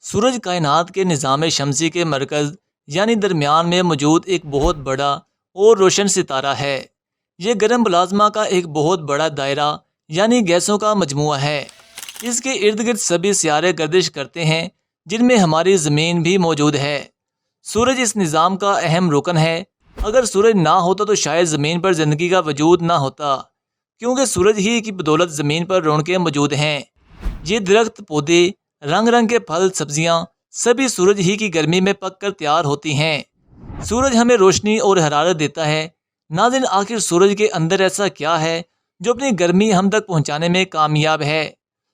سورج کائنات کے نظام شمسی کے مرکز یعنی درمیان میں موجود ایک بہت بڑا اور روشن ستارہ ہے۔ یہ گرم پلازما کا ایک بہت بڑا دائرہ یعنی گیسوں کا مجموعہ ہے۔ اس کے ارد گرد سبھی سیارے گردش کرتے ہیں جن میں ہماری زمین بھی موجود ہے۔ سورج اس نظام کا اہم رکن ہے۔ اگر سورج نہ ہوتا تو شاید زمین پر زندگی کا وجود نہ ہوتا، کیونکہ سورج ہی کی بدولت زمین پر رونقیں موجود ہیں۔ یہ درخت، پودے، رنگ رنگ کے پھل، سبزیاں سبھی سورج ہی کی گرمی میں پک کر تیار ہوتی ہیں۔ سورج ہمیں روشنی اور حرارت دیتا ہے۔ ناظرین، آخر سورج کے اندر ایسا کیا ہے جو اپنی گرمی ہم تک پہنچانے میں کامیاب ہے؟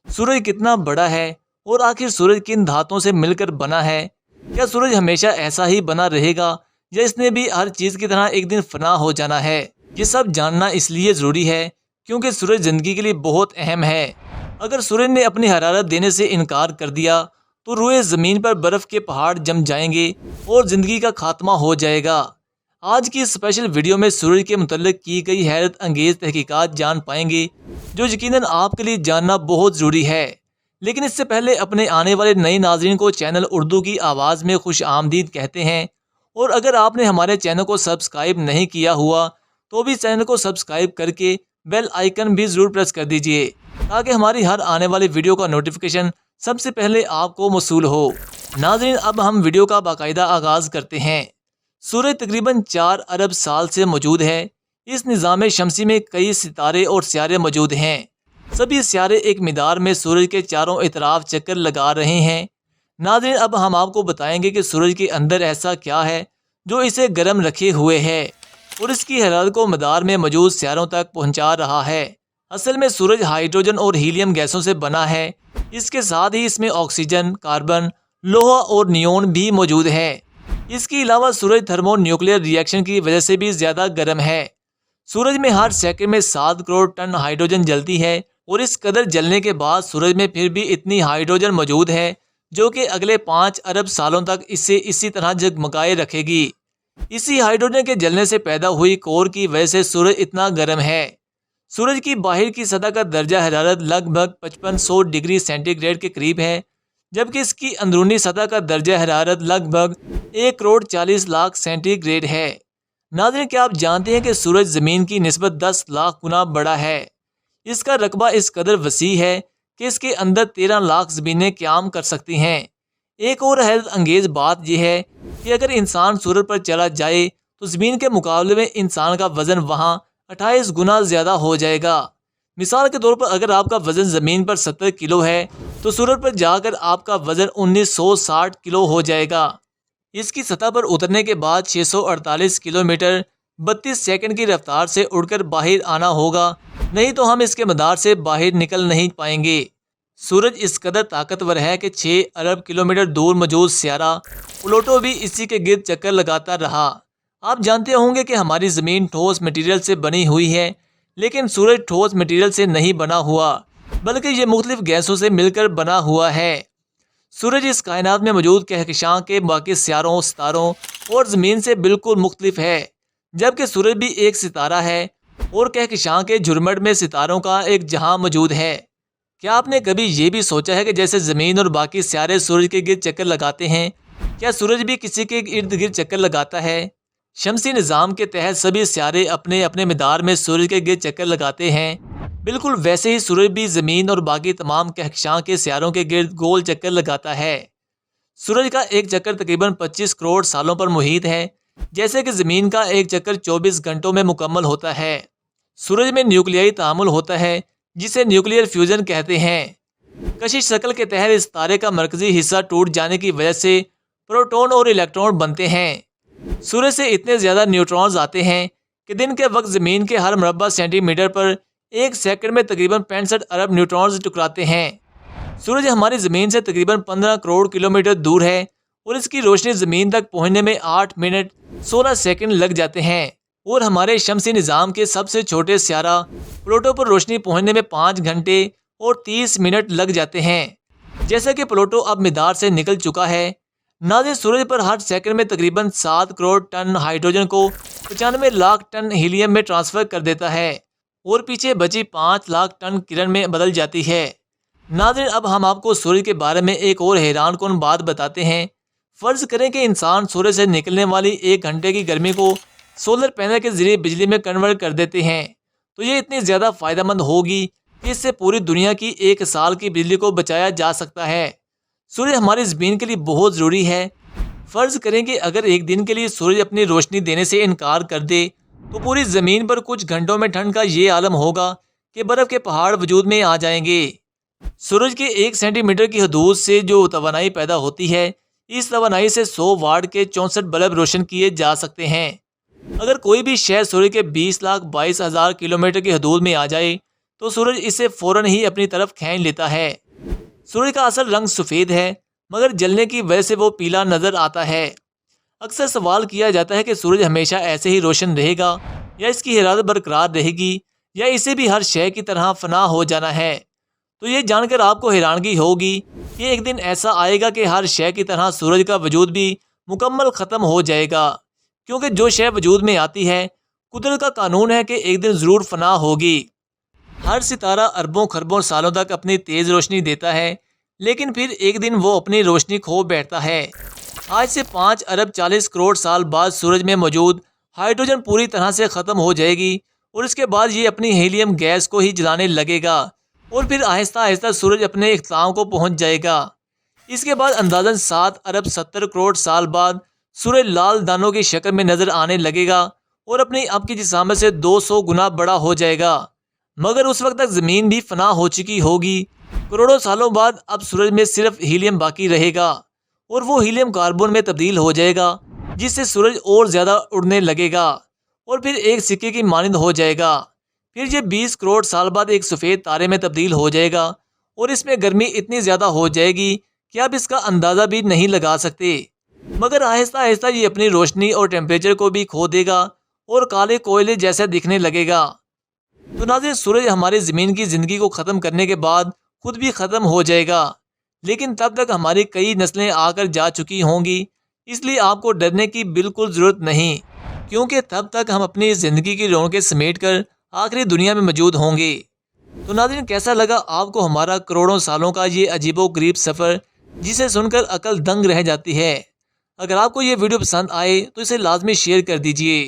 سورج کتنا بڑا ہے اور آخر سورج کن دھاتوں سے مل کر بنا ہے؟ کیا سورج ہمیشہ ایسا ہی بنا رہے گا یا اس نے بھی ہر چیز کی طرح ایک دن فنا ہو جانا ہے؟ یہ سب جاننا اس لیے ضروری ہے کیونکہ سورج زندگی کے لیے بہت اہم ہے۔ اگر سورج نے اپنی حرارت دینے سے انکار کر دیا تو روئے زمین پر برف کے پہاڑ جم جائیں گے اور زندگی کا خاتمہ ہو جائے گا۔ آج کی اسپیشل ویڈیو میں سورج کے متعلق کی گئی حیرت انگیز تحقیقات جان پائیں گے جو یقیناً آپ کے لیے جاننا بہت ضروری ہے۔ لیکن اس سے پہلے اپنے آنے والے نئے ناظرین کو چینل اردو کی آواز میں خوش آمدید کہتے ہیں، اور اگر آپ نے ہمارے چینل کو سبسکرائب نہیں کیا ہوا تو بھی چینل کو سبسکرائب کر کے بیل آئیکن بھی ضرور پریس کر دیجئے تاکہ ہماری ہر آنے والی ویڈیو کا نوٹیفیکیشن سب سے پہلے آپ کو موصول ہو۔ ناظرین، اب ہم ویڈیو کا باقاعدہ آغاز کرتے ہیں۔ سورج تقریباً 4 ارب سال سے موجود ہے۔ اس نظام شمسی میں کئی ستارے اور سیارے موجود ہیں۔ سبھی سیارے ایک مدار میں سورج کے چاروں اطراف چکر لگا رہے ہیں۔ ناظرین، اب ہم آپ کو بتائیں گے کہ سورج کے اندر ایسا کیا ہے جو اسے گرم رکھے ہوئے ہے اور اس کی حرارت کو مدار میں موجود سیاروں تک پہنچا رہا ہے۔ اصل میں سورج ہائیڈروجن اور ہیلیم گیسوں سے بنا ہے۔ اس کے ساتھ ہی اس میں آکسیجن، کاربن، لوہا اور نیون بھی موجود ہے۔ اس کے علاوہ سورج تھرمو نیوکلیئر ری ایکشن کی وجہ سے بھی زیادہ گرم ہے۔ سورج میں ہر سیکنڈ میں 7 کروڑ ٹن ہائیڈروجن جلتی ہے، اور اس قدر جلنے کے بعد سورج میں پھر بھی اتنی ہائیڈروجن موجود ہے جو کہ اگلے 5 ارب سالوں تک اسے اسی طرح جگمگائے رکھے گی۔ اسی ہائیڈروجن کے جلنے سے پیدا ہوئی کور کی وجہ سے سورج اتنا گرم ہے۔ سورج کی باہر کی سطح کا درجہ حرارت لگ بھگ 5500 ڈگری سینٹی گریڈ کے قریب ہے، جبکہ اس کی اندرونی سطح کا درجہ حرارت لگ بھگ 1 کروڑ 40 لاکھ سینٹی گریڈ ہے۔ ناظرین، کیا آپ جانتے ہیں کہ سورج زمین کی نسبت 10 لاکھ گنا بڑا ہے؟ اس کا رقبہ اس قدر وسیع ہے کہ اس کے اندر 13 لاکھ زمینیں قیام کر سکتی ہیں۔ ایک اور حیرت انگیز بات یہ ہے کہ اگر انسان سورج پر چلا جائے تو زمین کے مقابلے میں انسان کا وزن وہاں 28 گنا زیادہ ہو جائے گا۔ مثال کے طور پر اگر آپ کا وزن زمین پر 70 کلو ہے تو سورج پر جا کر آپ کا وزن 1960 کلو ہو جائے گا۔ اس کی سطح پر اترنے کے بعد 648 کلومیٹر 32 سیکنڈ کی رفتار سے اڑ کر باہر آنا ہوگا، نہیں تو ہم اس کے مدار سے باہر نکل نہیں پائیں گے۔ سورج اس قدر طاقتور ہے کہ 6 ارب کلومیٹر دور موجود سیارہ پلوٹو بھی اسی کے گرد چکر لگاتا رہا۔ آپ جانتے ہوں گے کہ ہماری زمین ٹھوس مٹیریل سے بنی ہوئی ہے، لیکن سورج ٹھوس مٹیریل سے نہیں بنا ہوا، بلکہ یہ مختلف گیسوں سے مل کر بنا ہوا ہے۔ سورج اس کائنات میں موجود کہکشاں کے باقی سیاروں، ستاروں اور زمین سے بالکل مختلف ہے، جبکہ سورج بھی ایک ستارہ ہے اور کہکشاں کے جھرمٹ میں ستاروں کا ایک جہاں موجود ہے۔ کیا آپ نے کبھی یہ بھی سوچا ہے کہ جیسے زمین اور باقی سیارے سورج کے گرد چکر لگاتے ہیں، کیا سورج بھی کسی کے ارد گرد چکر لگاتا ہے؟ شمسی نظام کے تحت سبھی سیارے اپنے اپنے مدار میں سورج کے گرد چکر لگاتے ہیں۔ بالکل ویسے ہی سورج بھی زمین اور باقی تمام کہکشاں کے سیاروں کے گرد گول چکر لگاتا ہے۔ سورج کا ایک چکر تقریباً 25 کروڑ سالوں پر محیط ہے، جیسے کہ زمین کا ایک چکر 24 گھنٹوں میں مکمل ہوتا ہے۔ سورج میں نیوکلیائی تعامل ہوتا ہے جسے نیوکلیئر فیوژن کہتے ہیں۔ کشش شکل کے تحت اس تارے کا مرکزی حصہ ٹوٹ جانے کی وجہ سے پروٹون اور الیکٹران بنتے ہیں۔ سورج سے اتنے زیادہ نیوٹرونز آتے ہیں کہ دن کے وقت زمین کے ہر مربع سینٹی میٹر پر ایک سیکنڈ میں تقریباً 65 ارب نیوٹرونز ٹکراتے ہیں۔ سورج ہماری زمین سے تقریباً 15 کروڑ کلومیٹر دور ہے اور اس کی روشنی زمین تک پہنچنے میں 8 منٹ 16 سیکنڈ لگ جاتے ہیں، اور ہمارے شمسی نظام کے سب سے چھوٹے سیارہ پلوٹو پر روشنی پہنچنے میں 5 گھنٹے اور 30 منٹ لگ جاتے ہیں۔ جیسا کہ پلوٹو اب مدار سے نکل چکا ہے، ناظرین، سورج پر ہر سیکنڈ میں تقریباً 7 کروڑ ٹن ہائیڈروجن کو 95 لاکھ ٹن ہیلیم میں ٹرانسفر کر دیتا ہے اور پیچھے بچی 5 لاکھ ٹن کرن میں بدل جاتی ہے۔ ناظرین، اب ہم آپ کو سورج کے بارے میں ایک اور حیران کن بات بتاتے ہیں۔ فرض کریں کہ انسان سورج سے نکلنے والی 1 گھنٹے کی گرمی کو سولر پینل کے ذریعے بجلی میں کنورٹ کر دیتے ہیں، تو یہ اتنی زیادہ فائدہ مند ہوگی کہ اس سے پوری دنیا کی 1 سال کی بجلی کو بچایا جا سکتا ہے۔ سورج ہماری زمین کے لیے بہت ضروری ہے۔ فرض کریں کہ اگر ایک دن کے لیے سورج اپنی روشنی دینے سے انکار کر دے تو پوری زمین پر کچھ گھنٹوں میں ٹھنڈ کا یہ عالم ہوگا کہ برف کے پہاڑ وجود میں آ جائیں گے۔ سورج کے 1 سینٹی میٹر کی حدود سے جو توانائی پیدا ہوتی ہے، اس توانائی سے 100 واٹ کے 64 بلب روشن کیے جا سکتے ہیں۔ اگر کوئی بھی شہر سورج کے 20,22,000 کلومیٹر کی حدود میں آ جائے تو سورج اسے فوراً ہی اپنی طرف کھینچ لیتا ہے۔ سورج کا اصل رنگ سفید ہے، مگر جلنے کی وجہ سے وہ پیلا نظر آتا ہے۔ اکثر سوال کیا جاتا ہے کہ سورج ہمیشہ ایسے ہی روشن رہے گا یا اس کی حرارت برقرار رہے گی یا اسے بھی ہر شے کی طرح فنا ہو جانا ہے۔ تو یہ جان کر آپ کو حیرانگی ہوگی کہ ایک دن ایسا آئے گا کہ ہر شے کی طرح سورج کا وجود بھی مکمل ختم ہو جائے گا، کیونکہ جو شے وجود میں آتی ہے قدرت کا قانون ہے کہ ایک دن ضرور فنا ہوگی۔ ہر ستارہ اربوں خربوں سالوں تک اپنی تیز روشنی دیتا ہے، لیکن پھر ایک دن وہ اپنی روشنی کھو بیٹھتا ہے۔ آج سے 5 ارب 40 کروڑ سال بعد سورج میں موجود ہائیڈروجن پوری طرح سے ختم ہو جائے گی اور اس کے بعد یہ اپنی ہیلیم گیس کو ہی جلانے لگے گا اور پھر آہستہ آہستہ سورج اپنے اختتام کو پہنچ جائے گا۔ اس کے بعد اندازاً 7 ارب 70 کروڑ سال بعد سورج لال دانوں کی شکل میں نظر آنے لگے گا اور اپنی اب کی جسامت سے 200 گنا بڑا ہو جائے گا، مگر اس وقت تک زمین بھی فنا ہو چکی ہوگی۔ کروڑوں سالوں بعد اب سورج میں صرف ہیلیم باقی رہے گا اور وہ ہیلیم کاربن میں تبدیل ہو جائے گا، جس سے سورج اور زیادہ اڑنے لگے گا اور پھر ایک سکے کی مانند ہو جائے گا۔ پھر یہ 20 کروڑ سال بعد ایک سفید تارے میں تبدیل ہو جائے گا اور اس میں گرمی اتنی زیادہ ہو جائے گی کہ آپ اس کا اندازہ بھی نہیں لگا سکتے، مگر آہستہ آہستہ یہ اپنی روشنی اور ٹیمپریچر کو بھی کھو دے گا اور کالے کوئلے جیسا دکھنے لگے گا۔ تو ناظرین، سورج ہماری زمین کی زندگی کو ختم کرنے کے بعد خود بھی ختم ہو جائے گا، لیکن تب تک ہماری کئی نسلیں آ کر جا چکی ہوں گی، اس لیے آپ کو ڈرنے کی بالکل ضرورت نہیں، کیونکہ تب تک ہم اپنی زندگی کی رونقیں سمیٹ کر آخری دنیا میں موجود ہوں گے۔ تو ناظرین، کیسا لگا آپ کو ہمارا کروڑوں سالوں کا یہ عجیب و غریب سفر، جسے سن کر عقل دنگ رہ جاتی ہے؟ اگر آپ کو یہ ویڈیو پسند آئے تو اسے لازمی شیئر کر دیجیے۔